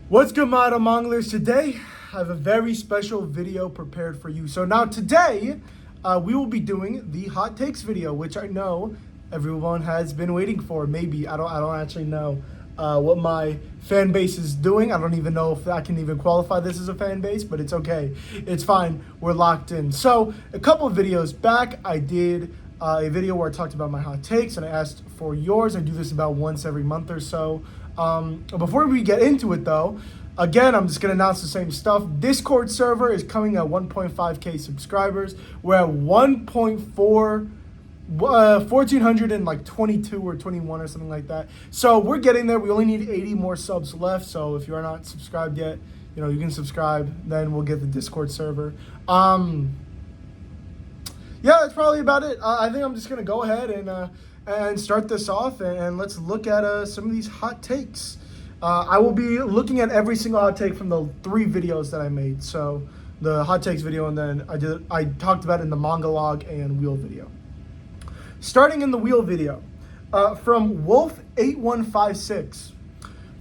What's good, modern manglers? Today, I have a very special video prepared for you. So now today, we will be doing the hot takes video, which I know everyone has been waiting for. Maybe I don't actually know what my fan base is doing. I don't even know if I can even qualify this as a fan base, but it's okay. It's fine. We're locked in. So a couple of videos back, I did a video where I talked about my hot takes and I asked for yours. I do this about once every month or so. Before we get into it though, again, I'm just going to announce the same stuff. Discord server is coming at 1.5k subscribers. We're at 1.4, 1,422 or 21 or something like that. So we're getting there. We only need 80 more subs left. So if you are not subscribed yet, you can subscribe. Then we'll get the Discord server. Yeah, that's probably about it. I think I'm just going to go ahead and start this off, and let's look at some of these hot takes. I will be looking at every single hot take from the 3 videos that I made. So the hot takes video, and then I talked about it in the manga log and wheel video. Starting in the wheel video, from Wolf8156.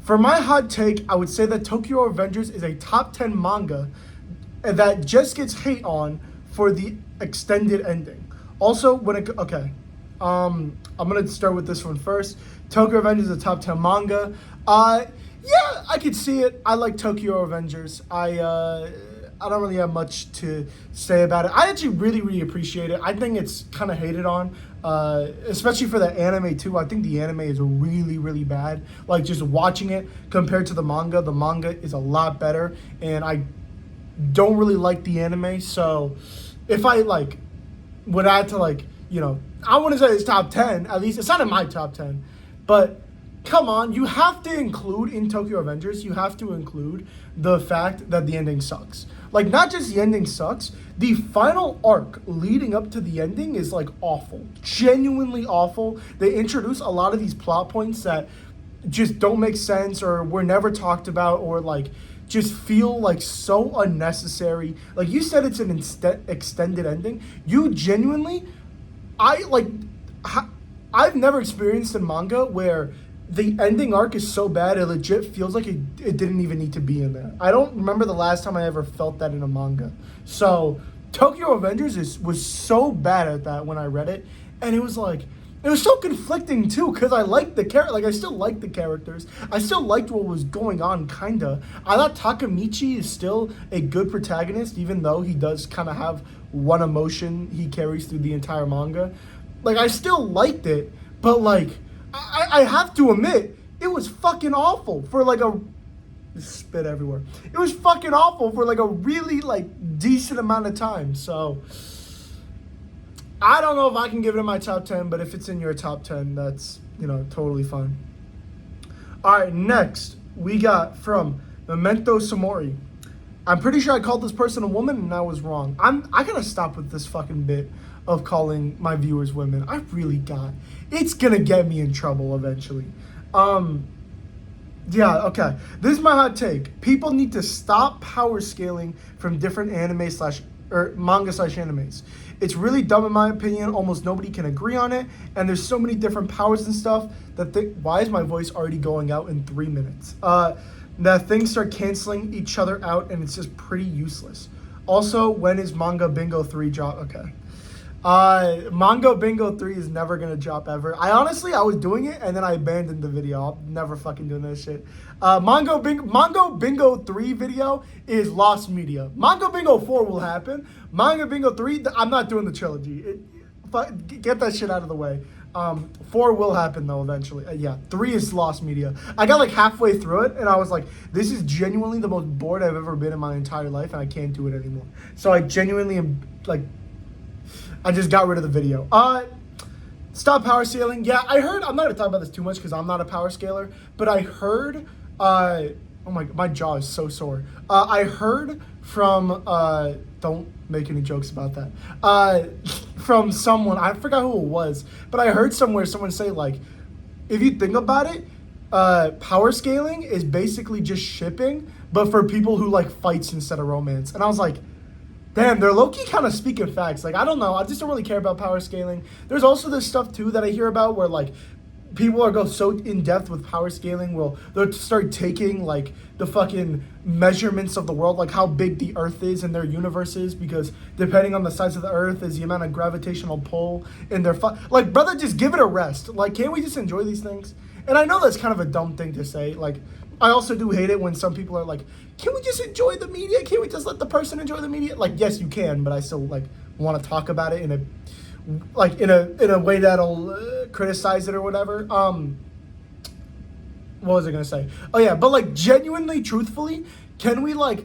For my hot take, I would say that Tokyo Revengers is a top 10 manga that just gets hate on for the extended ending. Also, I'm gonna start with this one first. Tokyo Revengers is a top 10 manga. Yeah, I could see it. I like Tokyo Revengers. I don't really have much to say about it. I actually really appreciate it. I think it's kind of hated on, especially for the anime too. I think the anime is really bad. Like, just watching it compared to the manga is a lot better, and I don't really like the anime. So if I would add to I wouldn't say it's top 10, at least it's not in my top 10, but come on, you have to include in Tokyo Revengers, you have to include the fact that the ending sucks. Like, not just the ending sucks, the final arc leading up to the ending is awful, genuinely awful. They introduce a lot of these plot points that just don't make sense or were never talked about, or just feel so unnecessary. Like you said, it's an extended ending. You genuinely, I've never experienced in manga where the ending arc is so bad it legit feels like it didn't even need to be in there. I don't remember the last time I ever felt that in a manga. So Tokyo Revengers was so bad at that when I read it, and it was so conflicting too, because I liked the I still liked the characters. I still liked what was going on, kinda. I thought Takemichi is still a good protagonist, even though he does kind of have one emotion he carries through the entire manga. I still liked it, but I have to admit, it was fucking awful for a spit everywhere. It was fucking awful for a really decent amount of time. So I don't know if I can give it in my top 10, but if it's in your top 10, that's, totally fine. All right, next we got from Memento Samori. I'm pretty sure I called this person a woman and I was wrong. I gotta stop with this fucking bit of calling my viewers women. I really got. It's gonna get me in trouble eventually. Yeah, okay. This is my hot take. People need to stop power scaling from different manga slash animes. It's really dumb in my opinion. Almost nobody can agree on it, and there's so many different powers and stuff why is my voice already going out in 3 minutes? That things start canceling each other out, and it's just pretty useless. Also, when is Manga Bingo 3 drop? Okay. Manga Bingo 3 is never gonna drop ever. I was doing it and then I abandoned the video. I'm never fucking doing this shit. Manga Bingo 3 video is lost media. Manga Bingo 4 will happen. Manga Bingo 3, I'm not doing the trilogy. Get that shit out of the way. 4 will happen though eventually. Yeah, 3 is lost media. I got halfway through it and I was like, this is genuinely the most bored I've ever been in my entire life, and I can't do it anymore. So I genuinely am I just got rid of the video. Stop power scaling. Yeah, I heard, I'm not gonna talk about this too much because I'm not a power scaler, but I heard, oh my jaw is so sore. I heard from, don't make any jokes about that. From someone, I forgot who it was, but I heard someone say if you think about it, power scaling is basically just shipping, but for people who fights instead of romance. And I was like, damn, they're low-key kind of speaking facts. I don't know. I just don't really care about power scaling. There's also this stuff, too, that I hear about where, people are go so in depth with power scaling, they'll start taking like the fucking measurements of the world, like how big the Earth is and their universe is, because depending on the size of the Earth is the amount of gravitational pull in their like, brother, just give it a rest. Like, can't we just enjoy these things? And I know that's kind of a dumb thing to say. Like, I also do hate it when some people are like, can we just enjoy the media? Can't we just let the person enjoy the media? Like, yes, you can, but I still like want to talk about it in a way that'll criticize it or whatever. What was I gonna say? Oh yeah, but like, genuinely, truthfully, can we like?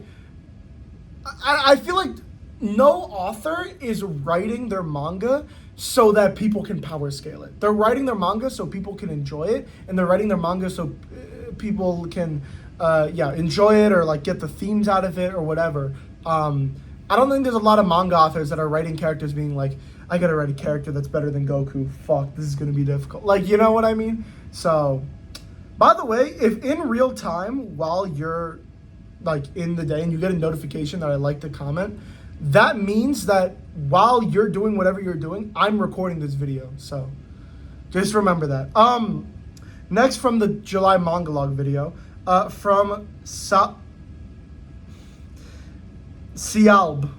I feel like no author is writing their manga so that people can power scale it. They're writing their manga so people can enjoy it, and they're writing their manga so people can enjoy it or like get the themes out of it or whatever. I don't think there's a lot of manga authors that are writing characters being like, I gotta write a character that's better than Goku. Fuck, this is gonna be difficult. Like, you know what I mean? So, by the way, if in real time while you're like in the day and you get a notification that I like the comment, that means that while you're doing whatever you're doing, I'm recording this video. So, just remember that. Next, from the July manga log video, from Sialb.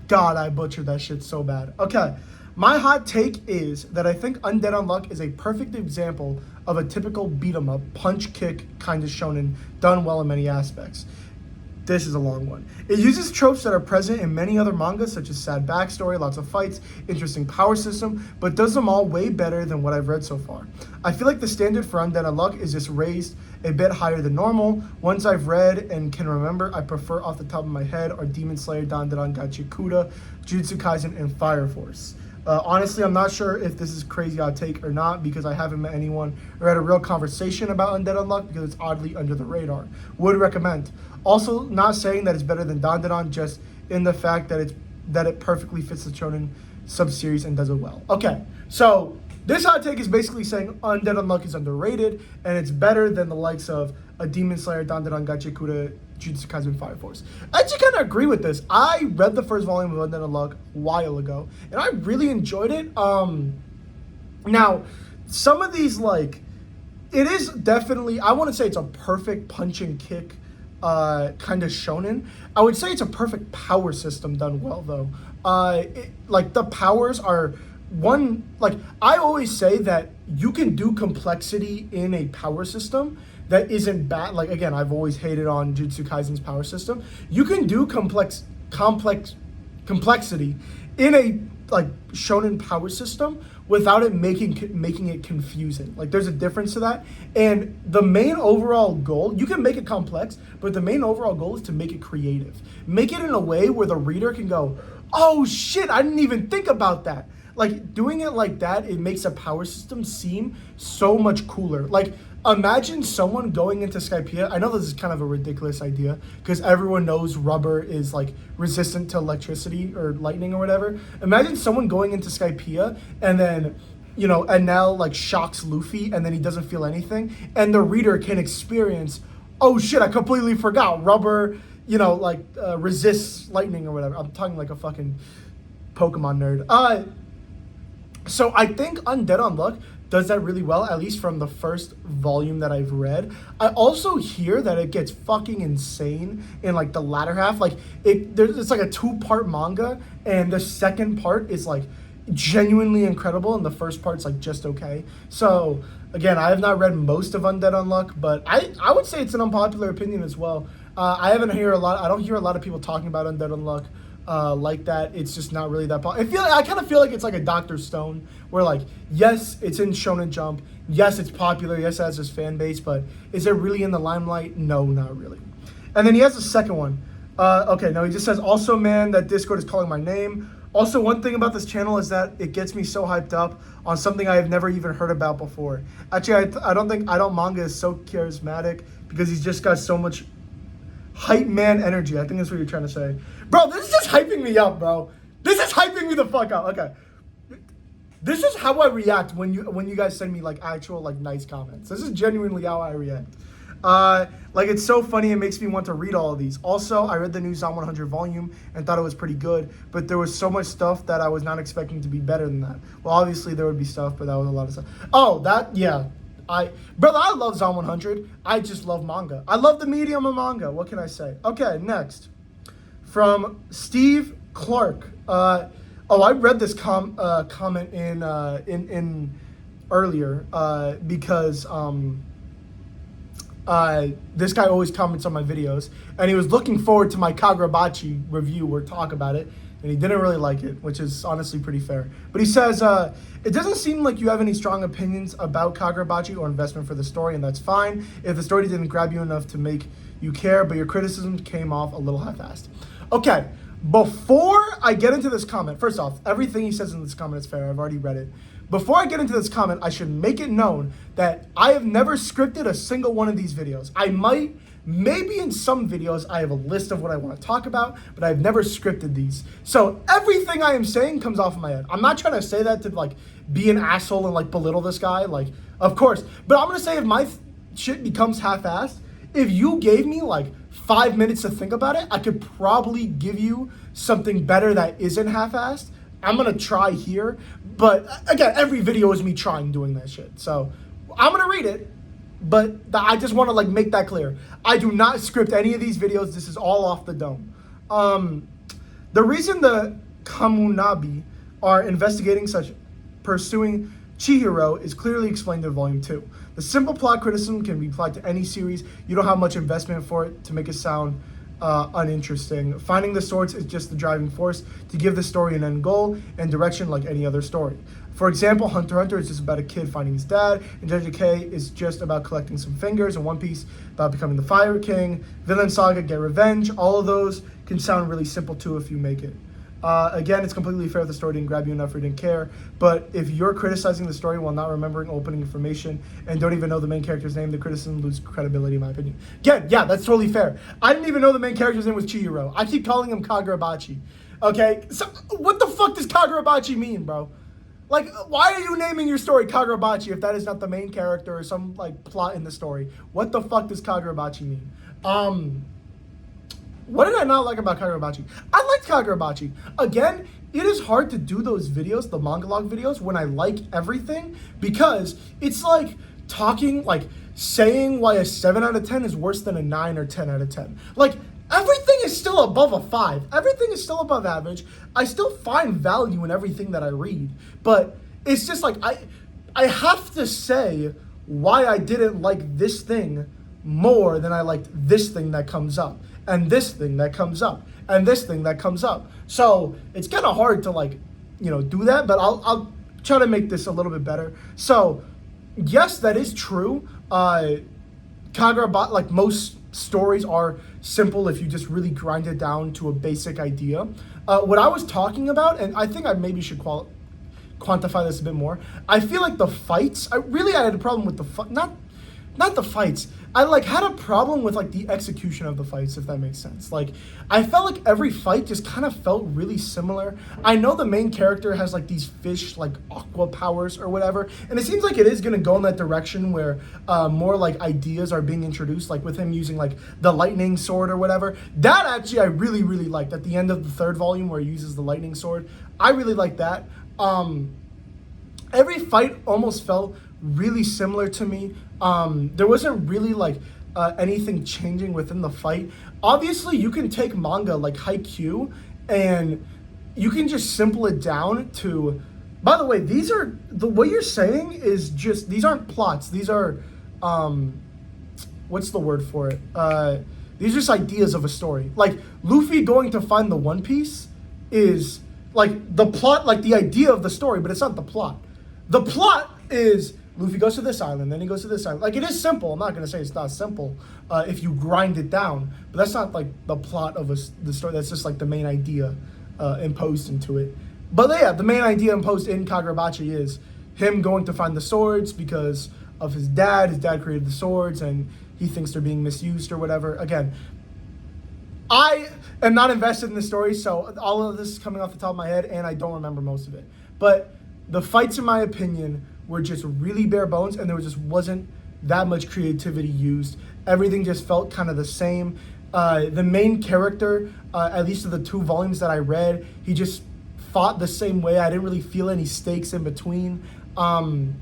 God, I butchered that shit so bad. Okay, my hot take is that I think Undead Unluck is a perfect example of a typical beat-em-up, punch-kick kind of shonen, done well in many aspects. This is a long one. It uses tropes that are present in many other mangas, such as sad backstory, lots of fights, interesting power system, but does them all way better than what I've read so far. I feel like the standard for Undead Unluck is just raised a bit higher than normal. Ones I've read and can remember, I prefer off the top of my head are Demon Slayer, Dandadan Gachikuta, Jujutsu Kaisen, and Fire Force. Honestly, I'm not sure if this is crazy hot take or not, because I haven't met anyone or had a real conversation about Undead Unluck because it's oddly under the radar. Would recommend. Also, not saying that it's better than Dandadan, just in the fact that it perfectly fits the shonen sub-series and does it well. Okay, so this hot take is basically saying Undead Unluck is underrated and it's better than the likes of a Demon Slayer, Dandadan Gachikuta, Jujutsu Kaisen, Fire Force. I actually kind of agree with this. I read the first volume of Undead Unluck a while ago, and I really enjoyed it. Now, some of these, like, it is definitely, I want to say it's a perfect punch and kick kind of shonen. I would say it's a perfect power system done well, though. Like, the powers are one, like, I always say that you can do complexity in a power system that isn't bad. Like, again, I've always hated on Jujutsu Kaisen's power system. You can do complexity in a like shonen power system without it making it confusing. Like, there's a difference to that. And the main overall goal, you can make it complex, but the main overall goal is to make it creative. Make it in a way where the reader can go, oh shit, I didn't even think about that. Like, doing it like that, it makes a power system seem so much cooler. Like, imagine someone going into Skypiea. I know this is kind of a ridiculous idea because everyone knows rubber is like resistant to electricity or lightning or whatever. Imagine someone going into Skypiea and then, you know, Enel like shocks Luffy and then he doesn't feel anything. And the reader can experience, oh shit, I completely forgot. Rubber, you know, like resists lightning or whatever. I'm talking like a fucking Pokemon nerd. So I think Undead Unluck does that really well, at least from the first volume that I've read. I also hear that it gets fucking insane in like the latter half. Like it's like a 2-part manga, and the second part is like genuinely incredible, and the first part's like just okay. So again, I have not read most of Undead Unluck, but I would say it's an unpopular opinion as well. I don't hear a lot of people talking about Undead Unluck like that. It's just not really that popular. I kind of feel like it's like a Dr. Stone, where like, yes, it's in Shonen Jump, yes, it's popular, yes, it has this fan base, but is it really in the limelight? No, not really. And then he has a second one. Okay, no, he just says, also, man, that Discord is calling my name. Also, one thing about this channel is that it gets me so hyped up on something I have never even heard about before. Actually, I don't think Idol Manga is so charismatic because he's just got so much hype man energy. I think that's what you're trying to say. Bro, this is just hyping me up, bro. This is hyping me the fuck up. Okay. This is how I react when you guys send me like actual like nice comments. This is genuinely how I react. Like, it's so funny, it makes me want to read all of these. Also, I read the new Zom 100 volume and thought it was pretty good, but there was so much stuff that I was not expecting to be better than that. Well, obviously there would be stuff, but that was a lot of stuff. Oh, yeah. Brother, I love Zom 100. I just love manga. I love the medium of manga. What can I say? Okay, next. From Steve Clark. I read this comment in earlier because this guy always comments on my videos, and he was looking forward to my Kagurabachi review or talk about it, and he didn't really like it, which is honestly pretty fair. But he says, it doesn't seem like you have any strong opinions about Kagurabachi or investment for the story, and that's fine if the story didn't grab you enough to make you care, but your criticism came off a little half-assed. Okay, before I get into this comment, first off, everything he says in this comment is fair. I've already read it. Before I get into this comment, I should make it known that I have never scripted a single one of these videos. I might, maybe in some videos, I have a list of what I want to talk about, but I've never scripted these. So everything I am saying comes off of my head. I'm not trying to say that to like be an asshole and like belittle this guy, like, of course. But I'm going to say if my shit becomes half-assed, if you gave me like 5 minutes to think about it, I could probably give you something better that isn't half-assed. I'm going to try here, but again, every video is me trying doing that shit. So I'm going to read it, but I just want to like make that clear. I do not script any of these videos. This is all off the dome. The reason the Kamunabi are investigating such pursuing Chihiro is clearly explained in Volume 2. The simple plot criticism can be applied to any series. You don't have much investment for it to make it sound uninteresting. Finding the swords is just the driving force to give the story an end goal and direction like any other story. For example, Hunter x Hunter is just about a kid finding his dad, and JJK is just about collecting some fingers, and One Piece about becoming the Fire King. Villain Saga, Get Revenge. All of those can sound really simple too if you make it. Again, it's completely fair if the story didn't grab you enough or didn't care, but if you're criticizing the story while not remembering opening information and don't even know the main character's name, the criticism loses credibility in my opinion. Again, yeah, that's totally fair. I didn't even know the main character's name was Chihiro. I keep calling him Kagurabachi. Okay, so what the fuck does Kagurabachi mean, bro? Like, why are you naming your story Kagurabachi if that is not the main character or some, like, plot in the story? What the fuck does Kagurabachi mean? What did I not like about Kagurabachi? I liked Kagurabachi. Again, it is hard to do those videos, the manga log videos, when I like everything, because it's like talking, like, saying why a 7 out of 10 is worse than a 9 or 10 out of 10. Like, everything is still above a 5. Everything is still above average. I still find value in everything that I read. But it's just like, I have to say why I didn't like this thing more than I liked this thing that comes up, and this thing that comes up, and this thing that comes up. So it's kind of hard to, like, you know, do that, but I'll try to make this a little bit better. So yes, that is true. Kagurabachi, like most stories, are simple if you just really grind it down to a basic idea. What I was talking about, and I think I maybe should quantify this a bit more. I feel like the fights, I had a problem with not the fights. I like had a problem with like the execution of the fights, if that makes sense. Like, I felt like every fight just kind of felt really similar. I know the main character has like these fish like aqua powers or whatever, and it seems like it is gonna go in that direction where more like ideas are being introduced, like with him using like the lightning sword or whatever. That actually I really, really liked at the end of the 3rd volume where he uses the lightning sword. I really like that. Every fight almost felt really similar to me. There wasn't really like anything changing within the fight. Obviously, you can take manga like Haikyuu and you can just simple it down to, by the way, these are, the way you're saying is just, these aren't plots. These are, what's the word for it? These are just ideas of a story. Like, Luffy going to find the One Piece is like the plot, like the idea of the story, but it's not the plot. The plot is Luffy goes to this island, then he goes to this island. Like, it is simple. I'm not going to say it's not simple if you grind it down. But that's not, like, the plot of the story. That's just, like, the main idea imposed into it. But, yeah, the main idea imposed in Kagurabachi is him going to find the swords because of his dad. His dad created the swords, and he thinks they're being misused or whatever. Again, I am not invested in the story, so all of this is coming off the top of my head, and I don't remember most of it. But the fights, in my opinion, were just really bare bones, and there just wasn't that much creativity used. everything just felt kind of the same. The main character, at least of the 2 volumes that I read, he just fought the same way. I didn't really feel any stakes in between. Honestly,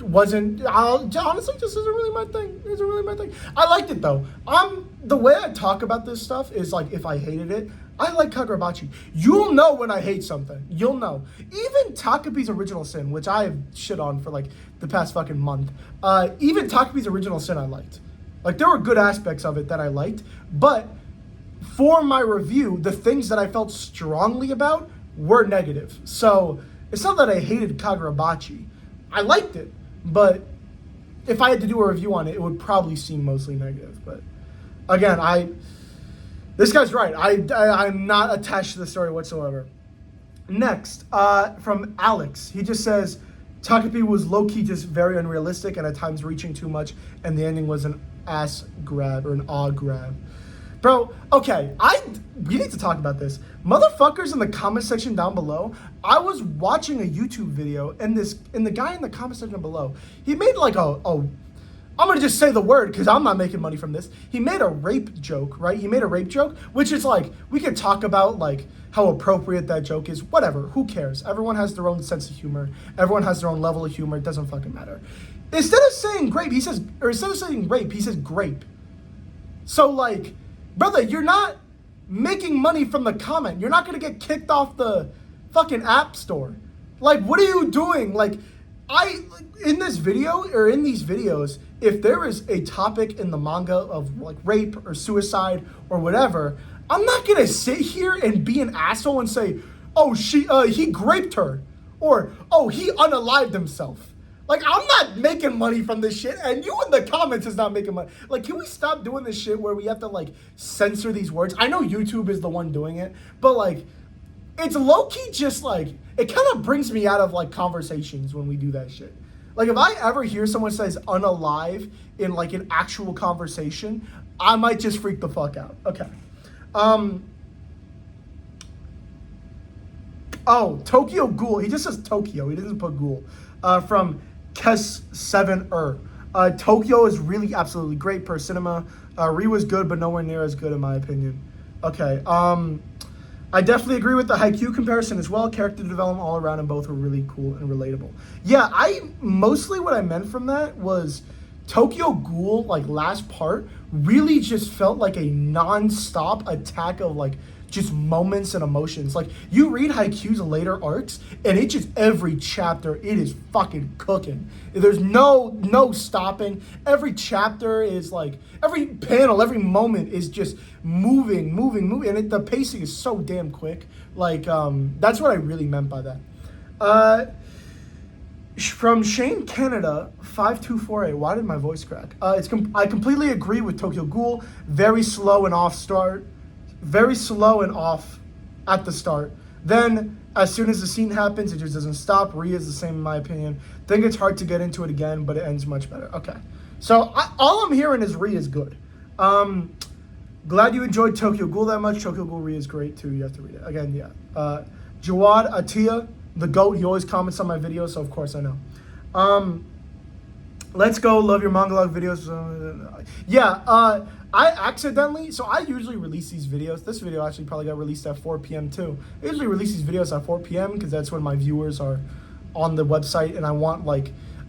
just isn't really my thing. Isn't really my thing. I liked it though. The way I talk about this stuff is like if I hated it, I like Kagurabachi. You'll know when I hate something. You'll know. Even Takapi's Original Sin, which I have shit on for like the past fucking month. Even Takapi's Original Sin I liked. Like there were good aspects of it that I liked, but for my review, the things that I felt strongly about were negative. So it's not that I hated Kagurabachi. I liked it, but if I had to do a review on it, it would probably seem mostly negative. But again, this guy's right. I'm not attached to the story whatsoever. Next, from Alex, he just says, Takapi was low-key just very unrealistic and at times reaching too much, and the ending was an ass grab or an aw grab. Bro, okay, we need to talk about this. Motherfuckers in the comment section down below, I was watching a YouTube video and the guy in the comment section below, he made like I'm gonna just say the word because I'm not making money from this. He made a rape joke, right? He made a rape joke, which is like, we could talk about like how appropriate that joke is, whatever, who cares? Everyone has their own sense of humor. Everyone has their own level of humor, it doesn't fucking matter. Instead of saying rape, he says grape. So like, brother, you're not making money from the comment. You're not gonna get kicked off the fucking app store. Like, what are you doing? Like, in this video or in these videos, if there is a topic in the manga of like rape or suicide or whatever, I'm not gonna sit here and be an asshole and say, oh, he graped her, or oh, he unalived himself. Like, I'm not making money from this shit, and you in the comments is not making money. Like, can we stop doing this shit where we have to, like, censor these words? I know YouTube is the one doing it, but, like, it's low-key just, like, it kind of brings me out of, like, conversations when we do that shit. Like, if I ever hear someone says unalive in, like, an actual conversation, I might just freak the fuck out. Okay. Oh, Tokyo Ghoul. He just says Tokyo. He doesn't put Ghoul. From Kes7er. Tokyo is really absolutely great per cinema. Ri was good, but nowhere near as good in my opinion. Okay. I definitely agree with the Haikyuu comparison as well. Character development all around and both were really cool and relatable. Yeah, mostly what I meant from that was Tokyo Ghoul, like last part, really just felt like a non-stop attack of like just moments and emotions. Like, you read Haikyuu's later arcs, and it just, every chapter, it is fucking cooking. There's no stopping. Every chapter is like, every panel, every moment is just moving. And the pacing is so damn quick. Like, that's what I really meant by that. From Shane Canada, 5248. Why did my voice crack? I completely agree with Tokyo Ghoul. Very slow and off at the start. Then, as soon as the scene happens, it just doesn't stop. Ri is the same in my opinion. Think it's hard to get into it again, but it ends much better. Okay. So, all I'm hearing is Ri is good. Glad you enjoyed Tokyo Ghoul that much. Tokyo Ghoul Ri is great too. You have to read it. Again, yeah. Jawad Atia, the GOAT, he always comments on my videos, so of course I know. Let's go. Love your manga log videos. I accidentally, so I usually release these videos. This video actually probably got released at 4 p.m. too. I usually release these videos at 4 p.m. because that's when my viewers are on the website, and I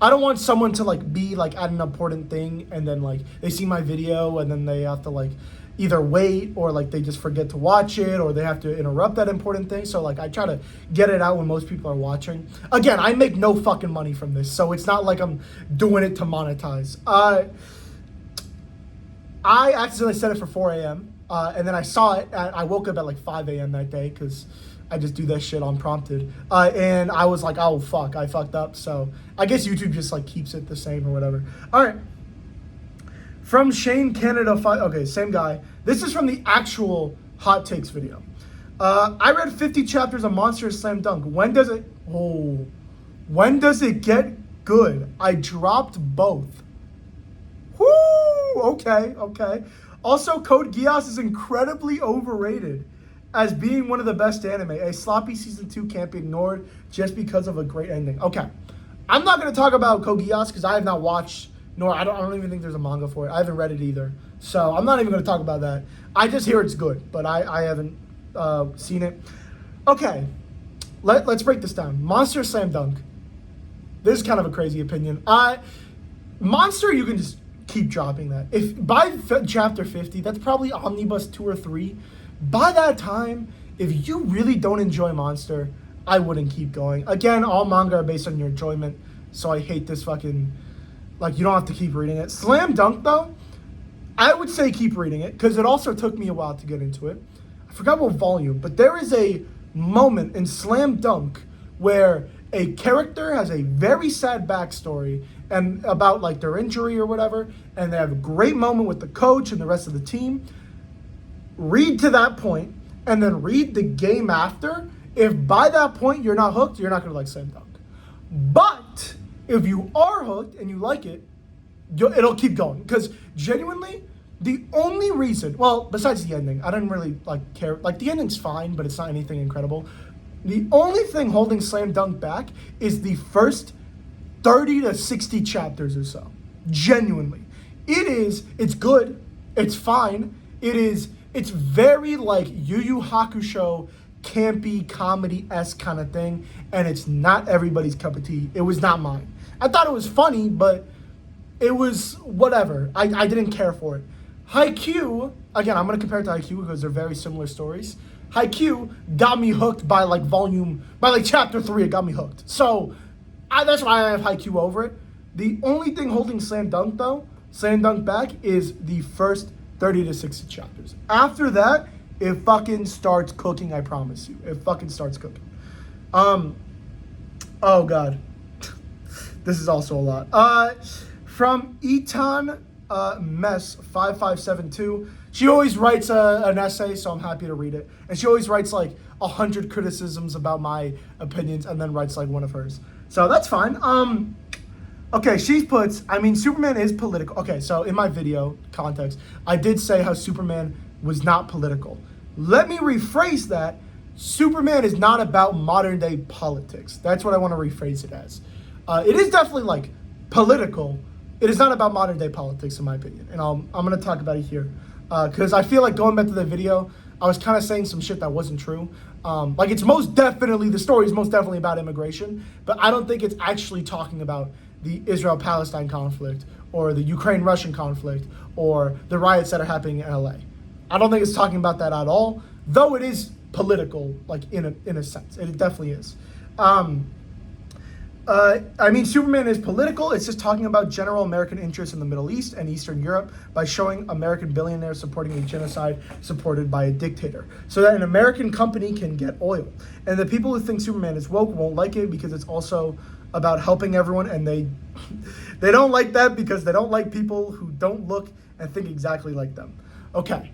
don't want someone to like be like at an important thing and then like they see my video and then they have to like either wait or like they just forget to watch it or they have to interrupt that important thing. So like I try to get it out when most people are watching. Again, I make no fucking money from this, so it's not like I'm doing it to monetize. I accidentally set it for 4 a.m. And then I saw it. I woke up at like 5 a.m. that day because I just do that shit unprompted. And I was like, oh fuck, I fucked up. So I guess YouTube just like keeps it the same or whatever. All right. From Shane Canada, okay, same guy. This is from the actual hot takes video. I read 50 chapters of Monster Slam Dunk. When does it get good? I dropped both. Whoo! Okay. Also, Code Geass is incredibly overrated as being one of the best anime. A sloppy season 2 can't be ignored just because of a great ending. Okay. I'm not going to talk about Code Geass because I have not watched nor I don't even think there's a manga for it. I haven't read it either, so I'm not even going to talk about that. I just hear it's good, but I haven't seen it. Okay, let's break this down. Monster Slam Dunk. This is kind of a crazy opinion. Monster, you can just keep dropping that. If by chapter 50, that's probably omnibus 2 or 3. By that time, if you really don't enjoy Monster, I wouldn't keep going. Again, all manga are based on your enjoyment, so I hate this fucking, like, you don't have to keep reading it. Slam Dunk, though, I would say keep reading it, because it also took me a while to get into it. I forgot what volume, but there is a moment in Slam Dunk where a character has a very sad backstory and about, like, their injury or whatever, and they have a great moment with the coach and the rest of the team. Read to that point, and then read the game after. If by that point you're not hooked, you're not going to like Slam Dunk. But if you are hooked and you like it, it'll keep going. Because genuinely, the only reason, well, besides the ending, I didn't really care. Like, the ending's fine, but it's not anything incredible. The only thing holding Slam Dunk back is the first 30 to 60 chapters or so. Genuinely. It's good. It's fine. It's very like Yu Yu Hakusho, campy, comedy-esque kind of thing, and it's not everybody's cup of tea. It was not mine. I thought it was funny, but it was whatever. I didn't care for it. Haikyuu, again, I'm going to compare it to Haikyuu because they're very similar stories. Haikyuu got me hooked by chapter 3, it got me hooked. So that's why I have Haikyuu over it. The only thing holding Slam Dunk back, is the first 30 to 60 chapters. After that, it fucking starts cooking, I promise you. It fucking starts cooking. Oh God. This is also a lot. From Eton Mess 5572. She always writes an essay, so I'm happy to read it. And she always writes like 100 criticisms about my opinions and then writes like one of hers. So that's fine. Okay, she puts, Superman is political. Okay, so in my video context, I did say how Superman was not political. Let me rephrase that. Superman is not about modern day politics. That's what I want to rephrase it as. It is definitely like political. It is not about modern day politics, in my opinion. And I'm going to talk about it here. Because I feel like going back to the video, I was kind of saying some shit that wasn't true. The story is most definitely about immigration, but I don't think it's actually talking about the Israel-Palestine conflict or the Ukraine-Russian conflict or the riots that are happening in LA. I don't think it's talking about that at all, though it is political, like in a sense. It definitely is. Superman is political. It's just talking about general American interests in the Middle East and Eastern Europe by showing American billionaires supporting a genocide supported by a dictator so that an American company can get oil. And the people who think Superman is woke won't like it because it's also about helping everyone, and they don't like that because they don't like people who don't look and think exactly like them. Okay,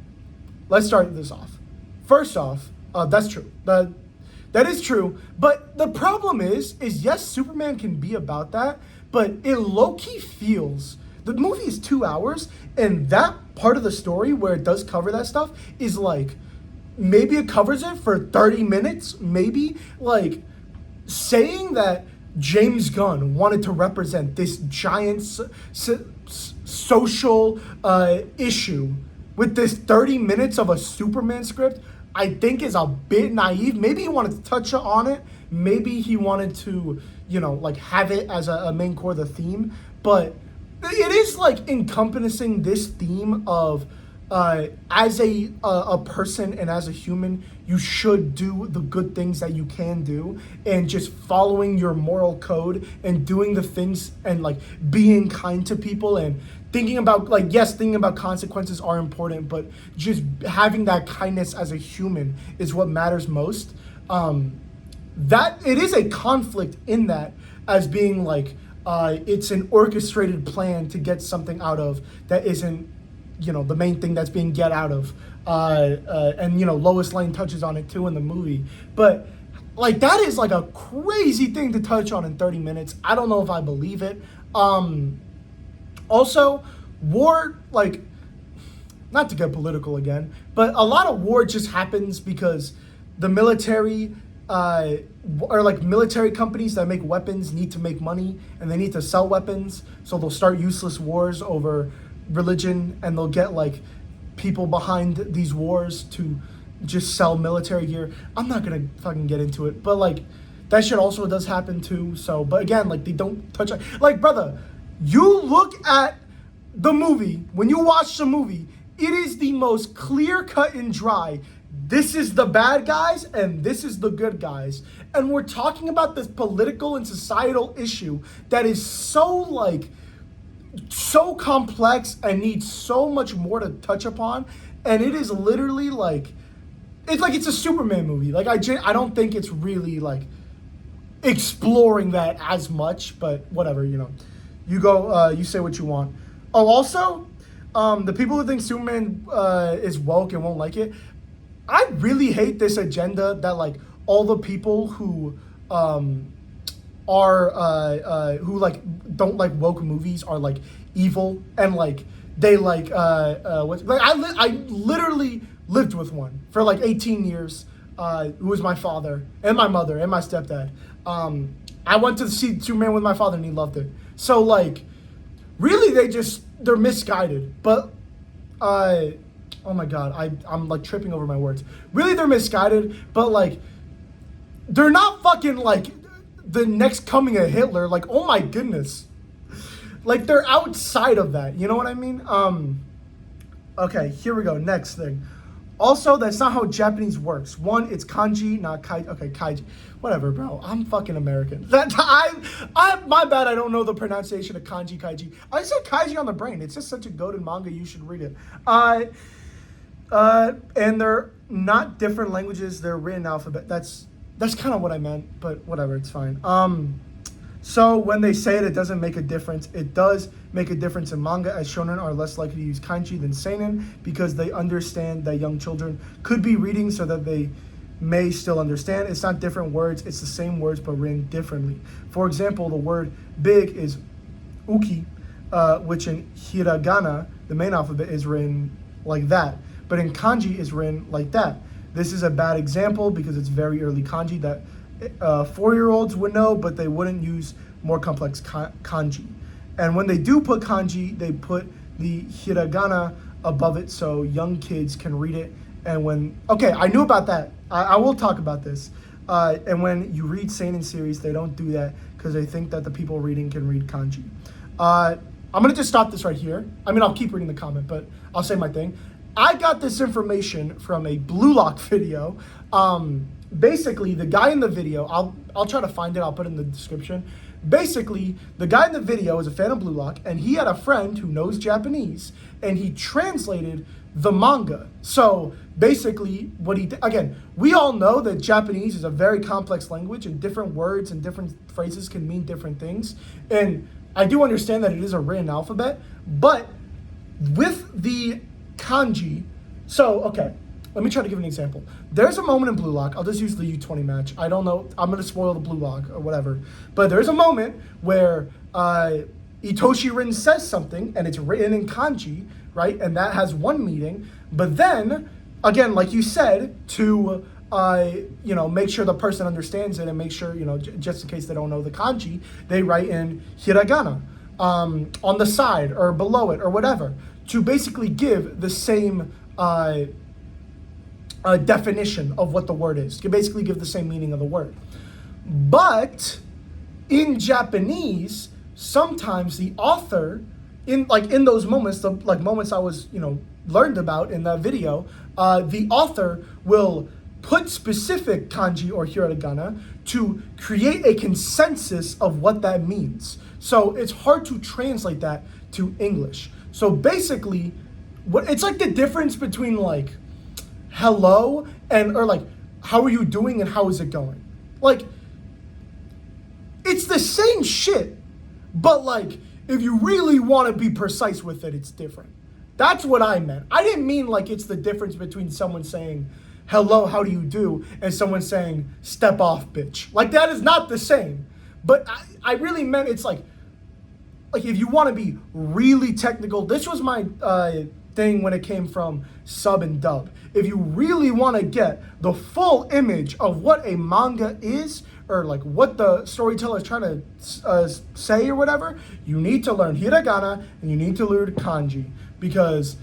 let's start this off. First off, that's true. That is true, but the problem is yes, Superman can be about that, but it low-key feels, the movie is 2 hours, and that part of the story where it does cover that stuff is like, maybe it covers it for 30 minutes, maybe, like, saying that James Gunn wanted to represent this giant social issue with this 30 minutes of a Superman script, I think is a bit naive. Maybe he wanted to touch on it. Maybe he wanted to, have it as a main core of the theme. But it is like encompassing this theme of as a person and as a human, you should do the good things that you can do and just following your moral code and doing the things and like being kind to people and thinking about thinking about consequences are important, but just having that kindness as a human is what matters most. That it is a conflict in that as being like it's an orchestrated plan to get something out of that isn't the main thing that's being get out of. And Lois Lane touches on it too in the movie. But like that is like a crazy thing to touch on in 30 minutes. I don't know if I believe it. Also, war, like, not to get political again, but a lot of war just happens because the military or like military companies that make weapons need to make money and they need to sell weapons, so they'll start useless wars over religion, and they'll get like people behind these wars to just sell military gear. I'm not gonna fucking get into it, but like that shit also does happen too. So, but again, like they don't touch like, brother, you look at the movie, when you watch the movie, it is the most clear cut and dry. This is the bad guys and this is the good guys. And we're talking about this political and societal issue that is so complex and needs so much more to touch upon. And it is literally like, it's a Superman movie. Like, I don't think it's really like exploring that as much, but whatever, you know. You go, you say what you want. Oh, also, the people who think Superman is woke and won't like it, I really hate this agenda that like all the people who who like don't like woke movies are like evil, and like they like what, like I literally lived with one for like 18 years who was my father and my mother and my stepdad. I went to see Superman with my father and he loved it. So like really they're misguided, but oh my god, I'm like tripping over my words. Really they're misguided, but like they're not fucking like the next coming of Hitler. Like, oh my goodness. Like they're outside of that. You know what I mean? Okay, here we go. Next thing. Also, that's not how Japanese works. One, it's kanji, not kai. Okay, kaiji. Whatever, bro. I'm fucking American. My bad. I don't know the pronunciation of kanji, kaiji. I said kaiji on the brain. It's just such a goated manga. You should read it. And they're not different languages. They're written alphabet. That's kind of what I meant, but whatever. It's fine. So when they say it doesn't make a difference. It does make a difference in manga, as shonen are less likely to use kanji than seinen because they understand that young children could be reading so that they may still understand. It's not different words, it's the same words but written differently. For example, the word big is uki, which in hiragana, the main alphabet, is written like that, but in kanji is written like that. This is a bad example because it's very early kanji that 4-year-olds would know, but they wouldn't use more complex kanji. And when they do put kanji, they put the hiragana above it so young kids can read it. And okay, I knew about that. I will talk about this. And when you read seinen series, they don't do that because they think that the people reading can read kanji. I'm gonna just stop this right here. I mean, I'll keep reading the comment, but I'll say my thing. I got this information from a Blue Lock video. Basically, the guy in the video, I'll try to find it, I'll put it in the description. Basically, the guy in the video is a fan of Blue Lock, and he had a friend who knows Japanese, and he translated the manga. So basically, what he did, again, we all know that Japanese is a very complex language, and different words and different phrases can mean different things. And I do understand that it is a written alphabet, but with the kanji, so, okay, let me try to give an example. There's a moment in Blue Lock, I'll just use the U20 match. I don't know, I'm going to spoil the Blue Lock or whatever. But there's a moment where Itoshi Rin says something, and it's written in kanji, right? And that has one meaning. But then, again, like you said, to make sure the person understands it and make sure, just in case they don't know the kanji, they write in hiragana on the side or below it or whatever to basically give the same definition of what the word is. You basically give the same meaning of the word. But in Japanese, sometimes the author, in those moments, the moments I was, learned about in that video, the author will put specific kanji or hiragana to create a consensus of what that means. So it's hard to translate that to English. So basically, it's like the difference between like hello or how are you doing and how is it going? Like, it's the same shit, but if you really want to be precise with it, it's different. That's what I meant. I didn't mean it's the difference between someone saying hello, how do you do, and someone saying step off, bitch. That is not the same. But I really meant it's if you want to be really technical, this was my thing when it came from sub and dub. If you really want to get the full image of what a manga is, or like what the storyteller is trying to say or whatever, you need to learn hiragana and you need to learn kanji, because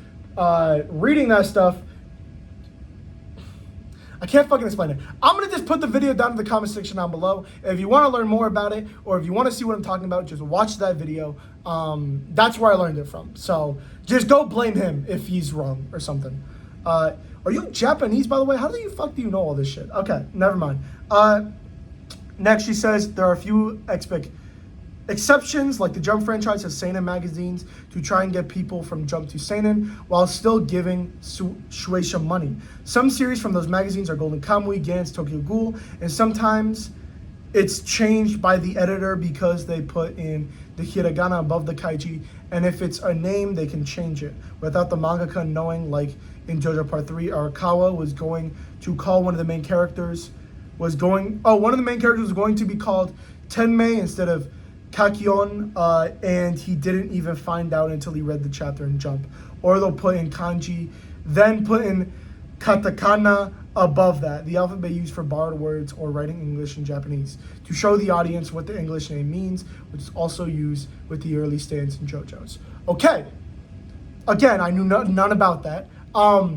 reading that stuff, I can't fucking explain it. I'm going to just put the video down in the comment section down below. If you want to learn more about it, or if you want to see what I'm talking about, just watch that video. That's where I learned it from. So just go blame him if he's wrong or something. Are you Japanese, by the way? How the fuck do you know all this shit? Okay, never mind. Next, she says there are a few exceptions, like the Jump franchise has seinen magazines to try and get people from Jump to seinen while still giving Shueisha money. Some series from those magazines are Golden Kamuy, Gantz, Tokyo Ghoul, and sometimes it's changed by the editor because they put in the hiragana above the kaiji, and if it's a name, they can change it without the mangaka knowing. Like in JoJo Part 3, Arakawa was going to call one of the main characters was going to be called Tenmei instead of Kakion, and he didn't even find out until he read the chapter in Jump. Or they'll put in kanji, then put in katakana above that, the alphabet used for borrowed words or writing English and Japanese, to show the audience what the English name means, which is also used with the early stands in JoJo's. Okay, again, I knew none about that. How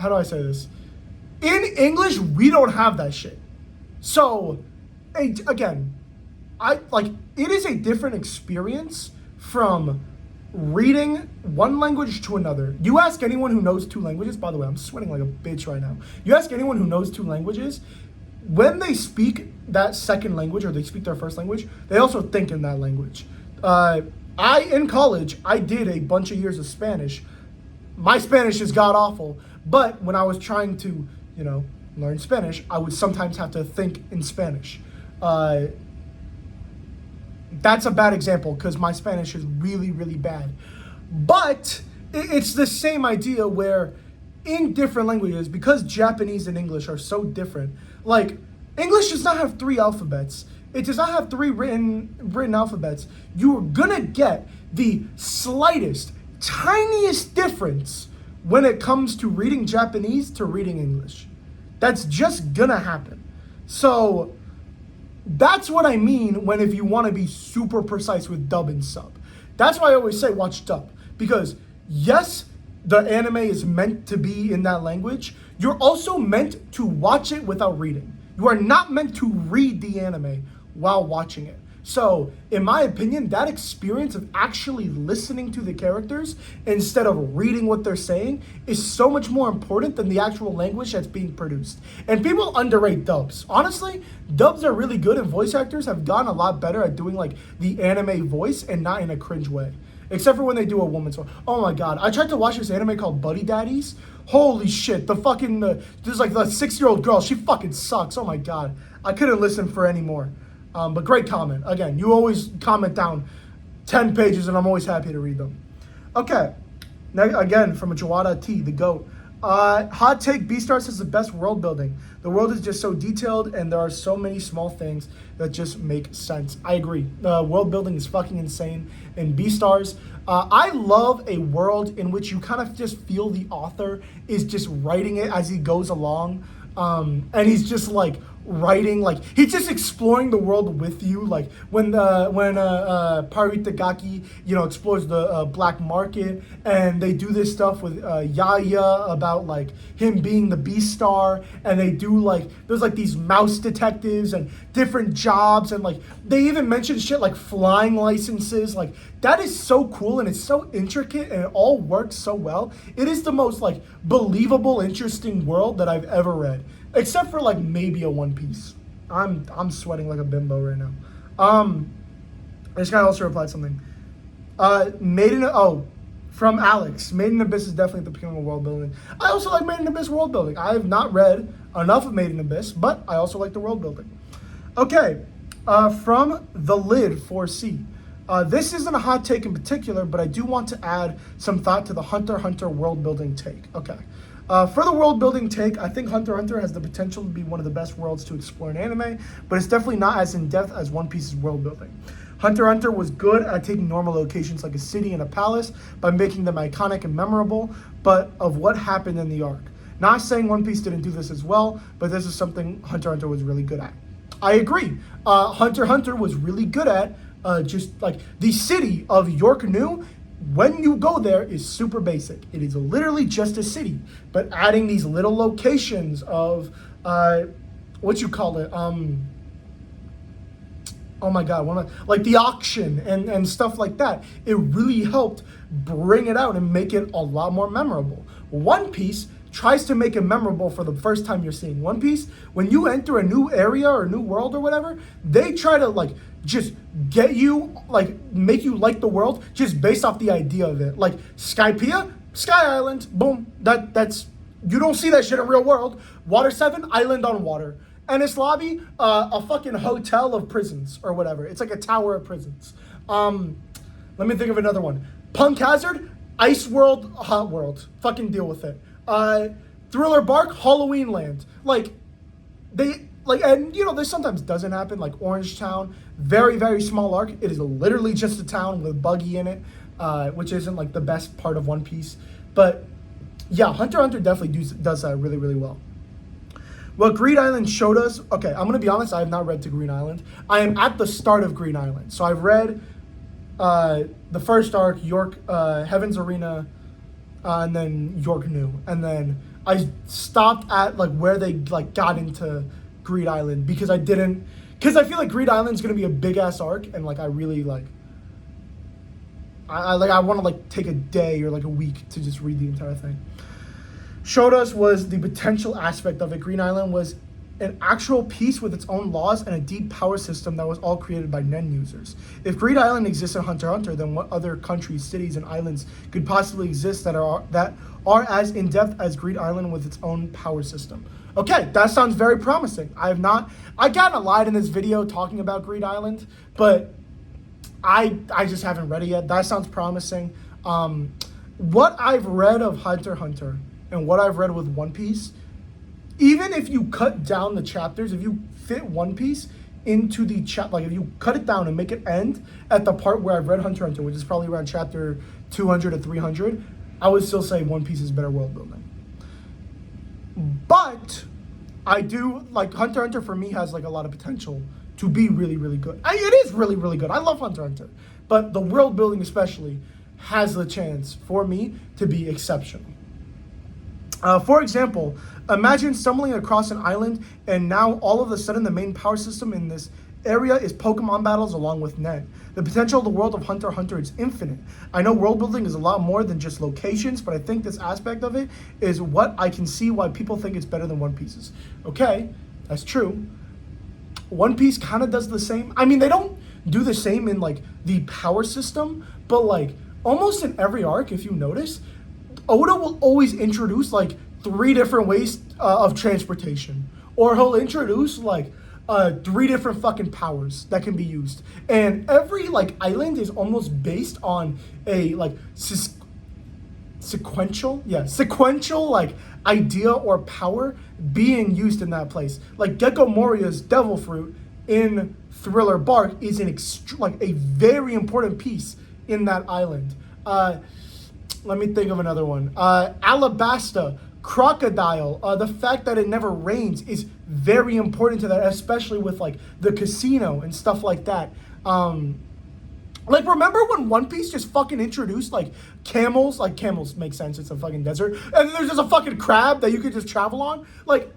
do I say this? In English, we don't have that shit. So, again, it is a different experience from reading one language to another. You ask anyone who knows 2 languages, by the way, I'm sweating like a bitch right now. You ask anyone who knows 2 languages, when they speak that second language or they speak their first language, they also think in that language. In college, I did a bunch of years of Spanish. My Spanish is god awful, but when I was trying to, learn Spanish, I would sometimes have to think in Spanish. That's a bad example because my Spanish is really, really bad. But it's the same idea where in different languages, because Japanese and English are so different, like English does not have 3 alphabets. It does not have 3 written alphabets. You're gonna get the slightest, tiniest difference when it comes to reading Japanese to reading English. That's just gonna happen. So that's what I mean when if you want to be super precise with dub and sub. That's why I always say watch dub. Because yes, the anime is meant to be in that language. You're also meant to watch it without reading. You are not meant to read the anime while watching it. So, in my opinion, that experience of actually listening to the characters instead of reading what they're saying is so much more important than the actual language that's being produced. And people underrate dubs. Honestly, dubs are really good, and voice actors have gotten a lot better at doing like the anime voice and not in a cringe way. Except for when they do a woman's voice. Oh my god, I tried to watch this anime called Buddy Daddies. Holy shit, there's like the 6-year-old girl, she fucking sucks. Oh my god, I couldn't listen for any more. But great comment. Again, you always comment down 10 pages and I'm always happy to read them. Okay, now again from a Jawada T, the GOAT. Hot take, Beastars has the best world building. The world is just so detailed and there are so many small things that just make sense. I agree. World building is fucking insane in Beastars. I love a world in which you kind of just feel the author is just writing it as he goes along. And he's just like writing, like he's just exploring the world with you, like when Paritagaki explores the black market, and they do this stuff with Yaya about like him being the Beastar, and they do like there's like these mouse detectives and different jobs, and like they even mention shit like flying licenses. Like that is so cool and it's so intricate and it all works so well. It is the most like believable, interesting world that I've ever read. Except for like maybe a One Piece. I'm sweating like a bimbo right now. This guy also replied something. From Alex. Made in Abyss is definitely at the beginning of world building. I also like Made in Abyss world building. I have not read enough of Made in Abyss, but I also like the world building. Okay, from the Lid 4C. This isn't a hot take in particular, but I do want to add some thought to the Hunter x Hunter world building take. Okay. For the world building take, I think Hunter x Hunter has the potential to be one of the best worlds to explore in anime, but it's definitely not as in-depth as One Piece's world building. Hunter x Hunter was good at taking normal locations like a city and a palace by making them iconic and memorable, but of what happened in the arc. Not saying One Piece didn't do this as well, but this is something Hunter x Hunter was really good at. I agree. Hunter x Hunter was really good at just like the city of York New. When you go there is super basic. It is literally just a city, but adding these little locations of what you call it, oh my god, like the auction and stuff like that. It really helped bring it out and make it a lot more memorable. One Piece tries to make it memorable for the first time you're seeing One Piece. When you enter a new area or a new world or whatever, they try to like just get you, like make you like the world just based off the idea of it. Like Skypiea, Sky Island, boom. That's you don't see that shit in real world. Water 7, island on water. Ennis Lobby, a fucking hotel of prisons or whatever. It's like a tower of prisons. Let me think of another one. Punk Hazard, Ice World, Hot World. Fucking deal with it. Thriller Bark, Halloween Land. Like, and you know, this sometimes doesn't happen, like Orange Town, very, very small arc. It is literally just a town with Buggy in it, which isn't like the best part of One Piece. But yeah, Hunter x Hunter definitely does that really, really well. What Green Island showed us, okay, I'm going to be honest, I have not read to Green Island. I am at the start of Green Island. So I've read the first arc, York, Heaven's Arena, and then York New. And then I stopped at like where they like got into Green Island because I feel like Green Island's going to be a big ass arc and like I really like, I want to like take a day or like a week to just read the entire thing. Showed us was the potential aspect of it. Green Island was an actual piece with its own laws and a deep power system that was all created by Nen users. If Green Island exists in Hunter x Hunter, then what other countries, cities, and islands could possibly exist that are as in-depth as Green Island with its own power system? Okay, that sounds very promising. I got a lot in this video talking about Green Island, but I just haven't read it yet. That sounds promising. What I've read of Hunter x Hunter and what I've read with One Piece, even if you cut down the chapters, if you fit One Piece into the like if you cut it down and make it end at the part where I've read Hunter x Hunter, which is probably around chapter 200 to 300, I would still say One Piece is better world building. But I do, like, Hunter x Hunter for me has like a lot of potential to be really, really good. It is really, really good. I love Hunter x Hunter. But the world building especially has the chance for me to be exceptional. For example, imagine stumbling across an island and now all of a sudden the main power system in this area is Pokemon battles along with Nen. The potential of the world of Hunter x Hunter is infinite. I know world building is a lot more than just locations, but I think this aspect of it is what I can see why people think it's better than One Piece's. Okay, that's true. One Piece kind of does the same. I mean, they don't do the same in like the power system, but like almost in every arc, if you notice, Oda will always introduce like 3 different ways of transportation, or he'll introduce like 3 different fucking powers that can be used, and every like island is almost based on a like sequential like idea or power being used in that place. Like Gecko Moria's Devil Fruit in Thriller Bark is like a very important piece in that island. Let me think of another one. Alabasta, Crocodile. The fact that it never rains is very important to that, especially with like the casino and stuff like that. Like, remember when One Piece just fucking introduced like camels? Like, camels make sense, it's a fucking desert. And then there's just a fucking crab that you could just travel on. Like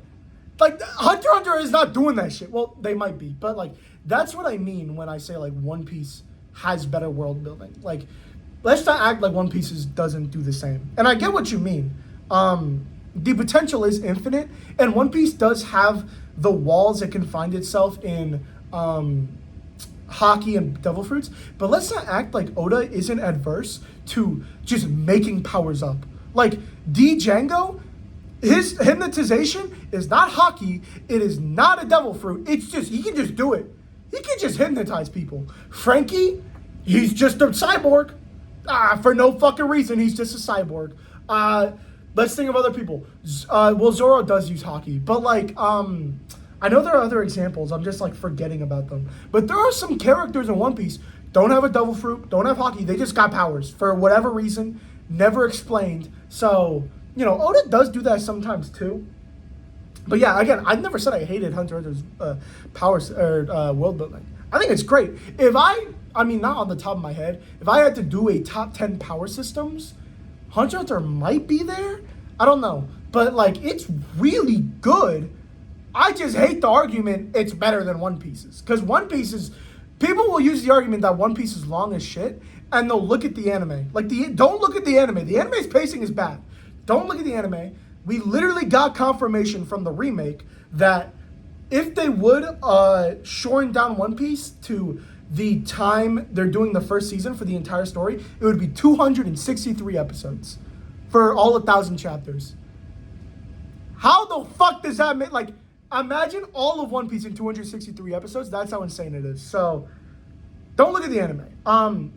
Hunter x Hunter is not doing that shit. Well, they might be, but like that's what I mean when I say like One Piece has better world building. Like, let's not act like One Piece doesn't do the same. And I get what you mean. The potential is infinite, and One Piece does have the walls it can find itself in Haki and Devil Fruits, but let's not act like Oda isn't adverse to just making powers up. Like, Django, his hypnotization is not Haki, it is not a Devil Fruit, it's just, he can just do it. He can just hypnotize people. Frankie, he's just a cyborg. For no fucking reason, he's just a cyborg. Let's think of other people. Well, Zoro does use Haki, but like, I know there are other examples. I'm just like forgetting about them. But there are some characters in One Piece don't have a devil fruit, don't have hockey. They just got powers for whatever reason, never explained. So, you know, Oda does do that sometimes too. But yeah, again, I've never said I hated Hunter x Hunter's powers or world building. I think it's great. If I mean, not on the top of my head, if I had to do a top 10 power systems, Hunter x Hunter might be there. I don't know. But, like, it's really good. I just hate the argument it's better than One Piece's. Because One Piece is... People will use the argument that One Piece is long as shit, and they'll look at the anime. Like, don't look at the anime. The anime's pacing is bad. Don't look at the anime. We literally got confirmation from the remake that if they would shorten down One Piece to the time they're doing the first season for the entire story, it would be 263 episodes for all 1,000 chapters. How the fuck does that make, like, imagine all of One Piece in 263 episodes. That's how insane it is. So, don't look at the anime.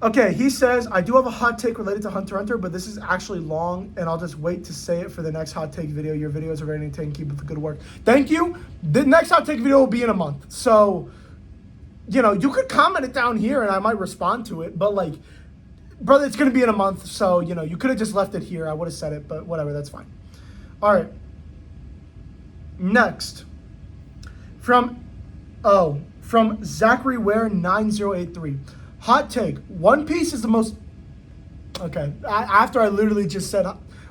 Okay, he says, I do have a hot take related to Hunter x Hunter, but this is actually long, and I'll just wait to say it for the next hot take video. Your videos are very entertaining. Keep up the good work. Thank you. The next hot take video will be in a month. So, you know, you could comment it down here, and I might respond to it. But, like, brother, it's going to be in a month. So, you know, you could have just left it here. I would have said it, but whatever. That's fine. All right. Next. From Zachary Ware 9083. Hot take. One Piece is the most... Okay. After I literally just said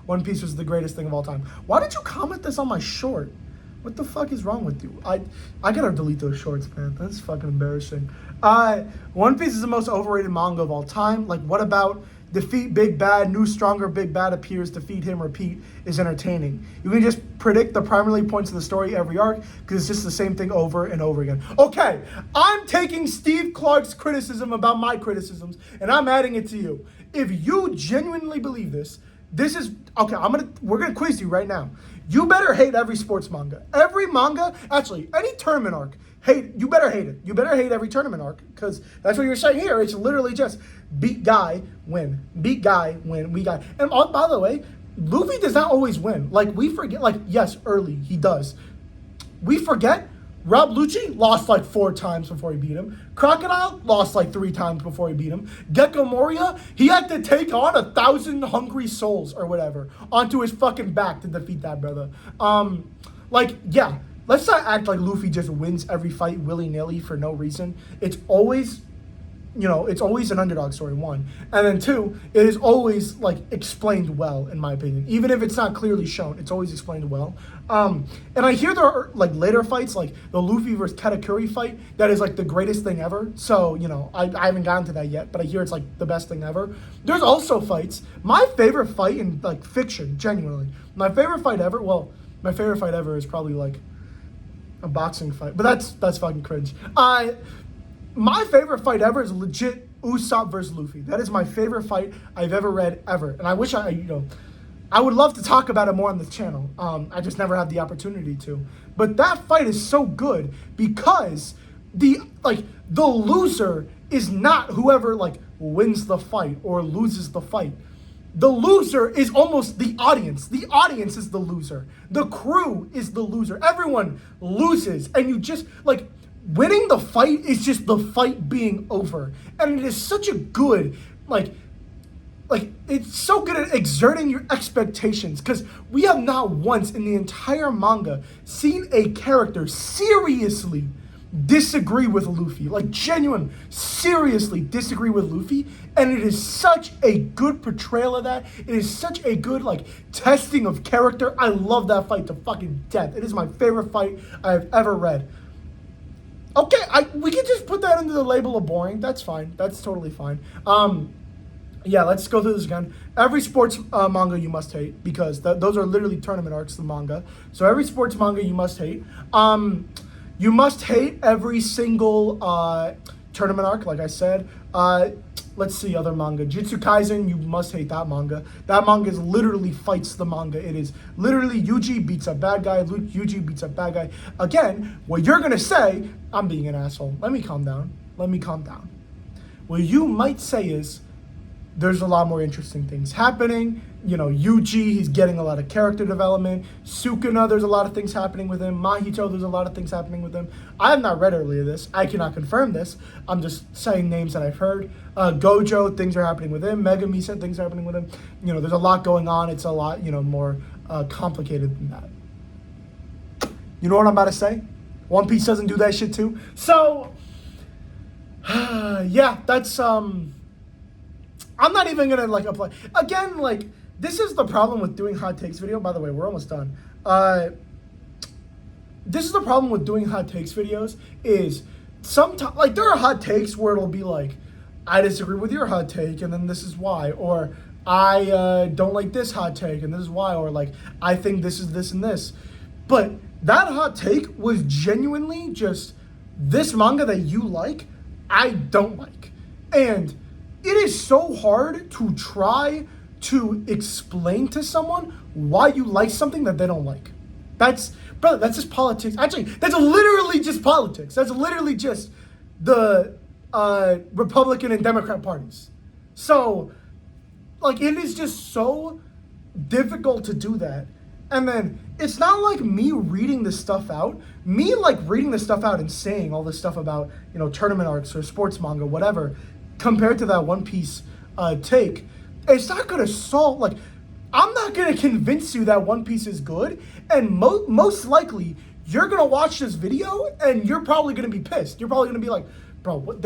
One Piece was the greatest thing of all time. Why did you comment this on my short? What the fuck is wrong with you? I gotta delete those shorts, man. That's fucking embarrassing. One Piece is the most overrated manga of all time. Like, what about defeat Big Bad, new stronger Big Bad appears, defeat him, repeat is entertaining. You can just predict the primary points of the story every arc because it's just the same thing over and over again. Okay, I'm taking Steve Clark's criticism about my criticisms and I'm adding it to you. If you genuinely believe this is okay. We're gonna quiz you right now. You better hate every sports manga. Every manga, actually, any tournament arc. You better hate it. You better hate every tournament arc because that's what you're saying here. It's literally just beat guy, win. Beat guy, win. We got. And by the way, Luffy does not always win. Like, we forget, like, yes, early, he does. We forget Rob Lucci lost like 4 times before he beat him. Crocodile lost like 3 times before he beat him. Gecko Moria, he had to take on 1,000 hungry souls or whatever onto his fucking back to defeat that brother. Like, yeah. Let's not act like Luffy just wins every fight willy-nilly for no reason. It's always, you know, it's always an underdog story, 1. And then 2, it is always, like, explained well, in my opinion. Even if it's not clearly shown, it's always explained well. And I hear there are, like, later fights, like the Luffy versus Katakuri fight, that is, like, the greatest thing ever. So, you know, I haven't gotten to that yet, but I hear it's, like, the best thing ever. There's also fights. My favorite fight in, like, fiction, genuinely. My favorite fight ever is probably, like, a boxing fight, but that's fucking cringe. My favorite fight ever is legit Usopp versus Luffy. That is my favorite fight I've ever read ever, and I wish I would love to talk about it more on this channel. I just never had the opportunity to. But that fight is so good because the loser is not whoever like wins the fight or loses the fight. The loser is almost the audience. The audience is the loser. The crew is the loser. Everyone loses. And you just, like, winning the fight is just the fight being over. And it is such a good, like it's so good at exerting your expectations. Because we have not once in the entire manga seen a character seriously disagree with Luffy, like genuine, seriously disagree with Luffy, and it is such a good portrayal of that. It is such a good like testing of character. I love that fight to fucking death. It is my favorite fight I have ever read. Okay, we can just put that under the label of boring. That's fine. That's totally fine. Yeah, let's go through this again. Every sports manga you must hate because those are literally tournament arcs, the manga. So every sports manga you must hate. You must hate every single tournament arc, like I said. Let's see, other manga. Jujutsu Kaisen, you must hate that manga. That manga is literally fights the manga. It is literally Yuji beats a bad guy, Yuji beats a bad guy. Again, what you're going to say, I'm being an asshole. Let me calm down. What you might say is, there's a lot more interesting things happening. You know, Yuji, he's getting a lot of character development. Sukuna, there's a lot of things happening with him. Mahito, there's a lot of things happening with him. I have not read early of this. I cannot confirm this. I'm just saying names that I've heard. Gojo, things are happening with him. Megami said things are happening with him. You know, there's a lot going on. It's a lot, you know, more complicated than that. You know what I'm about to say? One Piece doesn't do that shit too. So, yeah, that's, I'm not even gonna, like, apply. Again, like, this is the problem with doing hot takes video. By the way, we're almost done. This is the problem with doing hot takes videos is sometimes, like, there are hot takes where it'll be like, I disagree with your hot take, and then this is why. Or, I don't like this hot take, and this is why. Or, like, I think this is this and this. But that hot take was genuinely just, this manga that you like, I don't like. And it is so hard to try to explain to someone why you like something that they don't like. That's just politics. Actually, that's literally just politics. That's literally just the Republican and Democrat parties. So, like, it is just so difficult to do that. And then it's not like me reading this stuff out. Me, like, reading this stuff out and saying all this stuff about, you know, tournament arcs or sports manga, whatever, compared to that One Piece take, it's not going to solve, like, I'm not going to convince you that One Piece is good, and most likely, you're going to watch this video, and you're probably going to be pissed. You're probably going to be like, bro, what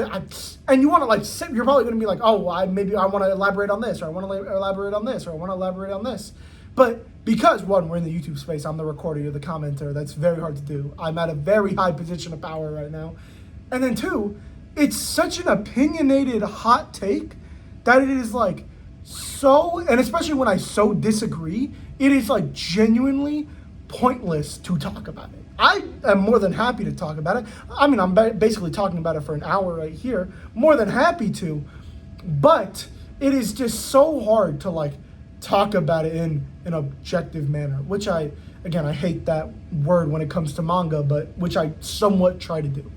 and you want to, like, you're probably going to be like, oh, maybe I want to elaborate on this, or I want to elaborate on this, or I want to elaborate on this. But because, one, we're in the YouTube space, I'm the recorder, you're the commenter, that's very hard to do. I'm at a very high position of power right now. And then two, it's such an opinionated hot take that it is like so, and especially when I so disagree, it is like genuinely pointless to talk about it. I am more than happy to talk about it. I mean, I'm basically talking about it for an hour right here. More than happy to, but it is just so hard to, like, talk about it in an objective manner, which I hate that word when it comes to manga, but which I somewhat try to do.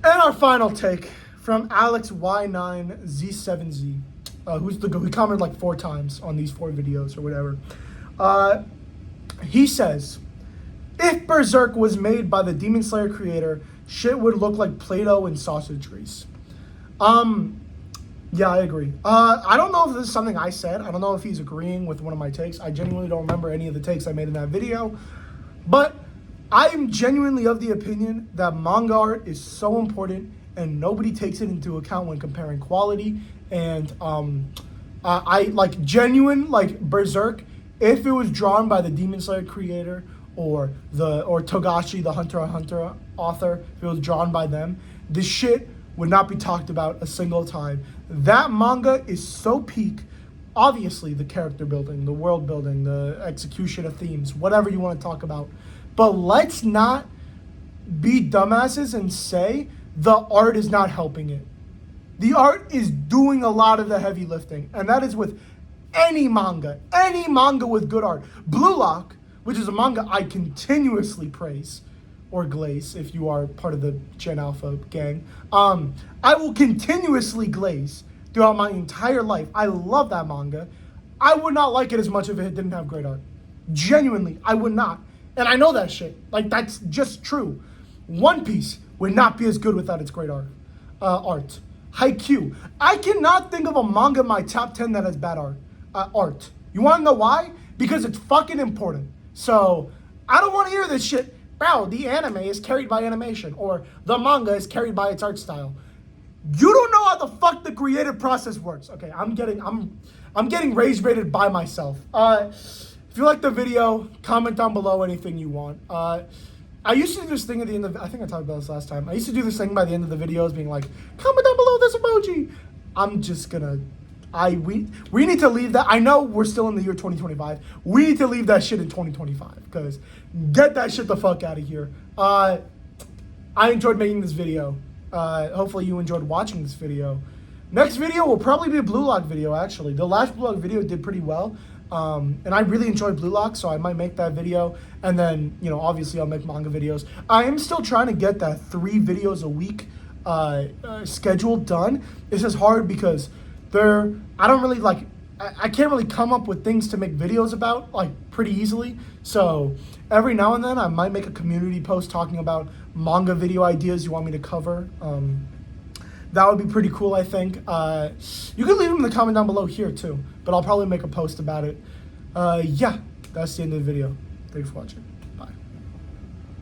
And our final take from Alex Y9Z7Z, who commented like 4 times on these 4 videos or whatever. He says, if Berserk was made by the Demon Slayer creator, shit would look like Play-Doh and sausage grease. Yeah, I agree. I don't know if this is something I said. I don't know if he's agreeing with one of my takes. I genuinely don't remember any of the takes I made in that video. But I am genuinely of the opinion that manga art is so important and nobody takes it into account when comparing quality. And I like genuine, like, Berserk, if it was drawn by the Demon Slayer creator or Togashi, the Hunter x Hunter author, if it was drawn by them, this shit would not be talked about a single time. That manga is so peak. Obviously, the character building, the world building, the execution of themes, whatever you want to talk about. But let's not be dumbasses and say the art is not helping it. The art is doing a lot of the heavy lifting, and that is with any manga with good art. Blue Lock, which is a manga I continuously praise, or glaze if you are part of the Gen Alpha gang. I will continuously glaze throughout my entire life. I love that manga. I would not like it as much if it didn't have great art. Genuinely, I would not. And I know that shit. Like, that's just true. One Piece would not be as good without its great art. Haikyuu. I cannot think of a manga in my top 10 that has bad art. You want to know why? Because it's fucking important. So, I don't want to hear this shit. Bro, the anime is carried by animation, or the manga is carried by its art style. You don't know how the fuck the creative process works. Okay, I'm getting rage baited by myself. If you like the video, comment down below anything you want. I used to do this thing at the end of, I think I talked about this last time. I used to do this thing by the end of the videos being like, comment down below this emoji. I'm just gonna, we need to leave that. I know we're still in the year 2025. We need to leave that shit in 2025 because get that shit the fuck out of here. I enjoyed making this video. Hopefully you enjoyed watching this video. Next video will probably be a Blue Lock video, actually. The last Blue Lock video did pretty well. And I really enjoyed Blue Lock, so I might make that video. And then, you know, obviously I'll make manga videos. I am still trying to get that 3 videos a week schedule done. It's just hard because I don't really like, I can't really come up with things to make videos about like pretty easily. So every now and then I might make a community post talking about manga video ideas you want me to cover. That would be pretty cool, I think. You can leave them in the comment down below here too, but I'll probably make a post about it. Yeah, that's the end of the video. Thanks for watching.